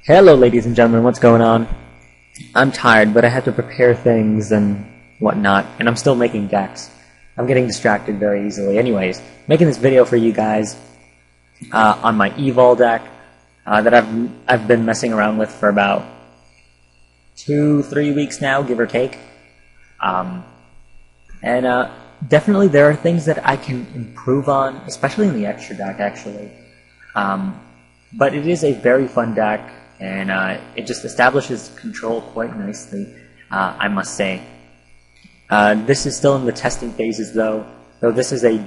Hello, ladies and gentlemen, what's going on? I'm tired, but I have to prepare things and whatnot, and I'm still making decks. I'm getting distracted very easily. Anyways, making this video for you guys on my Evol deck that I've been messing around with for about 2-3 weeks now, give or take. Definitely there are things that I can improve on, especially in the extra deck, actually. But it is a very fun deck, and it just establishes control quite nicely, I must say. This is still in the testing phases, though this is a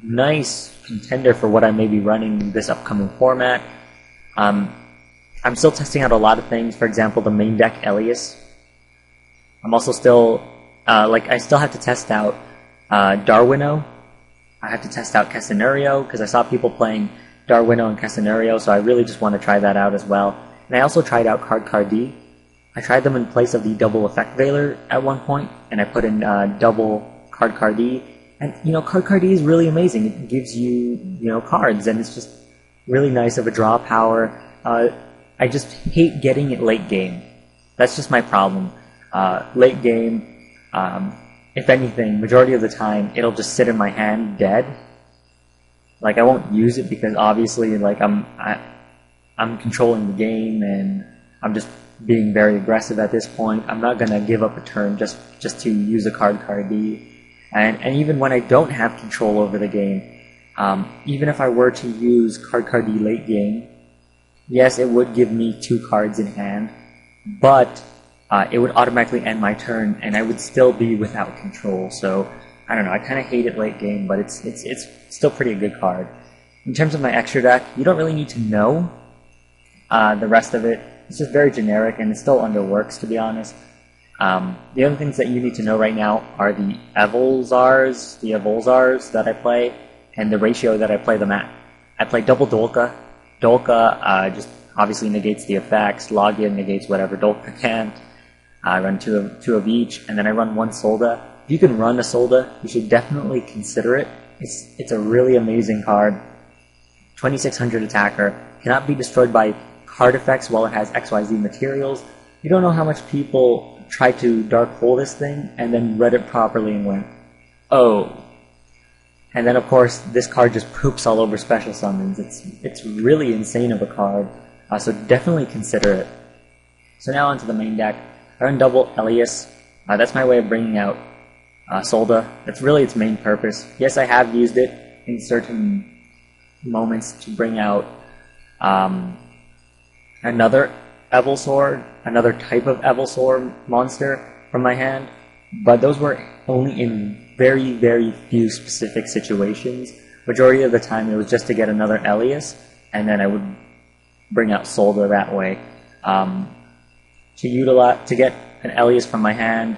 nice contender for what I may be running this upcoming format. I'm still testing out a lot of things, for example, the main deck Elias. I'm also still, I still have to test out Darwino. I have to test out Casenario, because I saw people playing Darwino and Casenario, so I really just want to try that out as well. And I also tried out Card D. I tried them in place of the double effect Veiler at one point, and I put in double Card D. And, Card D is really amazing. It gives you, cards, and it's just really nice of a draw power. I just hate getting it late game. That's just my problem. Late game, if anything, majority of the time, it'll just sit in my hand dead. I won't use it because obviously, I'm controlling the game and I'm just being very aggressive at this point. I'm not gonna give up a turn just to use a Card D. And even when I don't have control over the game, even if I were to use Card D late game, yes, it would give me 2 cards in hand, but it would automatically end my turn, and I would still be without control. So I don't know. I kind of hate it late game, but it's still pretty a good card. In terms of my extra deck, you don't really need to know the rest of it. It's just very generic, and it's still under works, to be honest. The other things that you need to know right now are the Evolzars that I play, and the ratio that I play them at. I play double Dolka. Dolka just obviously negates the effects. Login negates whatever Dolka can't. I run two of each, and then I run 1 Solda. If you can run a Solda, you should definitely consider it. It's a really amazing card. 2600 attacker, cannot be destroyed by card effects while it has XYZ materials. You don't know how much people try to dark hole this thing and then read it properly and went, oh. And then of course this card just poops all over special summons. It's really insane of a card, so definitely consider it. So now onto the main deck. I run double Elias. That's my way of bringing out Solda. That's really its main purpose. Yes, I have used it in certain moments to bring out another Evolsaur, another type of Evolsaur monster from my hand, but those were only in very, very few specific situations. Majority of the time it was just to get another Elias, and then I would bring out Solda that way. To get an Elias from my hand,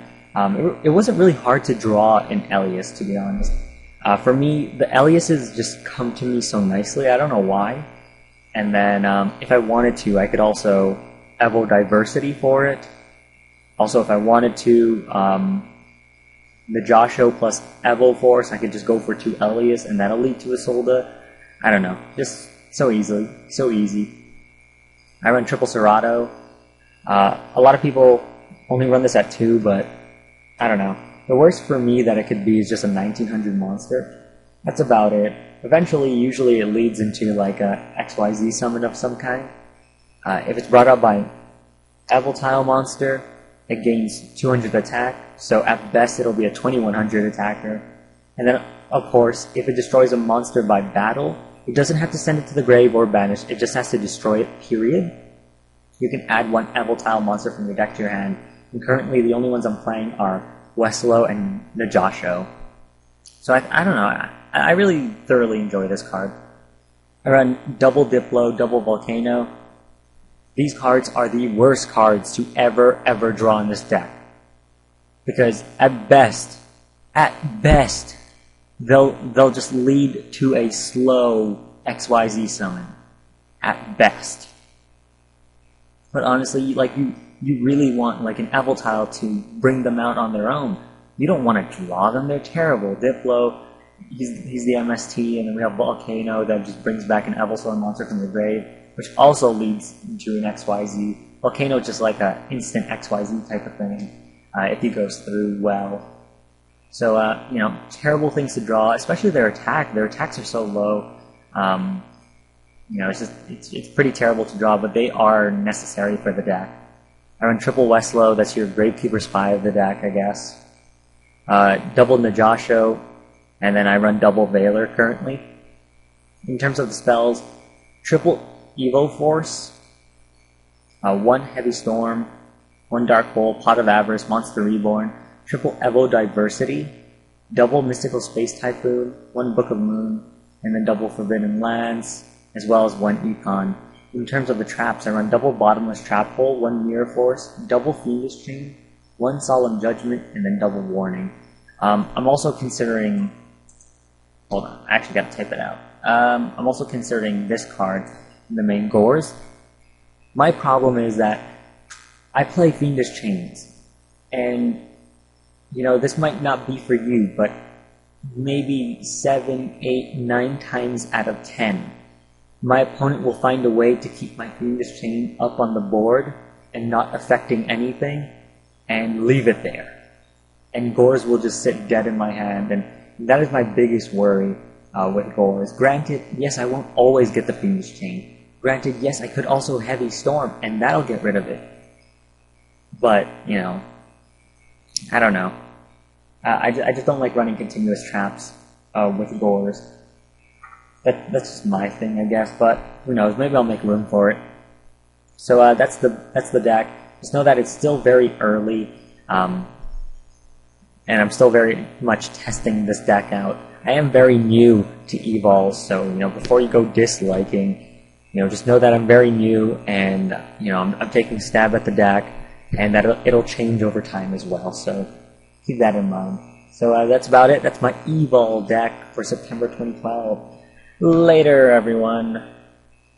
it wasn't really hard to draw an Elias, to be honest. For me, the Eliases just come to me so nicely, I don't know why. And then, if I wanted to, I could also Evo Diversity for it. Also, if I wanted to, Najasho plus Evo Force, I could just go for 2 Elias, and that'll lead to a Solda. I don't know, just so easy. I run triple Serato. A lot of people only run this at 2, but I don't know. The worst for me that it could be is just a 1900 monster. That's about it. Eventually, usually it leads into like a XYZ summon of some kind. If it's brought up by Evoltile monster, it gains 200 attack, so at best it'll be a 2100 attacker. And then, of course, if it destroys a monster by battle, it doesn't have to send it to the grave or banish, it just has to destroy it, period. You can add 1 Evoltile monster from your deck to your hand. And currently, the only ones I'm playing are Westlo and Najasho. So I don't know, I really thoroughly enjoy this card. I run double Diplo, double Volcano. These cards are the worst cards to ever draw in this deck. Because at best, they'll just lead to a slow XYZ summon. At best. But honestly, you really want like an Evoltile to bring them out on their own. You don't want to draw them, they're terrible. Diplo, he's the MST, and then we have Volcano that just brings back an Evolsaur monster from the grave. which also leads to an XYZ. Volcano just like a instant XYZ type of thing, if he goes through well. So, terrible things to draw, especially their attack. Their attacks are so low. It's pretty terrible to draw, but they are necessary for the deck. I run triple Westlow, that's your Gravekeeper Spy of the deck, I guess. Double Najasho, and then I run double Veiler currently. In terms of the spells, triple Evo Force, 1 Heavy Storm, 1 Dark Hole, Pot of Avarice, Monster Reborn, triple Evol Diversity, double Mystical Space Typhoon, 1 Book of Moon, and then double Forbidden Lands, as well as 1 Econ. In terms of the traps, I run double Bottomless Trap Hole, 1 Mirror Force, double Fiendish Chain, 1 Solemn Judgment, and then double Warning. I'm also considering... Hold on, I actually got to type it out. I'm also considering this card, the main Gores. My problem is that I play Fiendish Chains, and, this might not be for you, but maybe 7, 8, 9 times out of 10, my opponent will find a way to keep my Fiendish Chain up on the board and not affecting anything, and leave it there. And Gores will just sit dead in my hand, and that is my biggest worry with Gores. Granted, yes, I won't always get the Fiendish Chain. Granted, yes, I could also Heavy Storm, and that'll get rid of it. But, I don't know. I just don't like running continuous traps with Gores. That's just my thing, I guess, but who knows, maybe I'll make room for it. So that's the deck. Just know that it's still very early, and I'm still very much testing this deck out. I am very new to Evol, so before you go disliking, just know that I'm very new, and I'm taking a stab at the deck, and that it'll change over time as well. So keep that in mind. So that's about it. That's my Evol deck for September 2012. Later, everyone.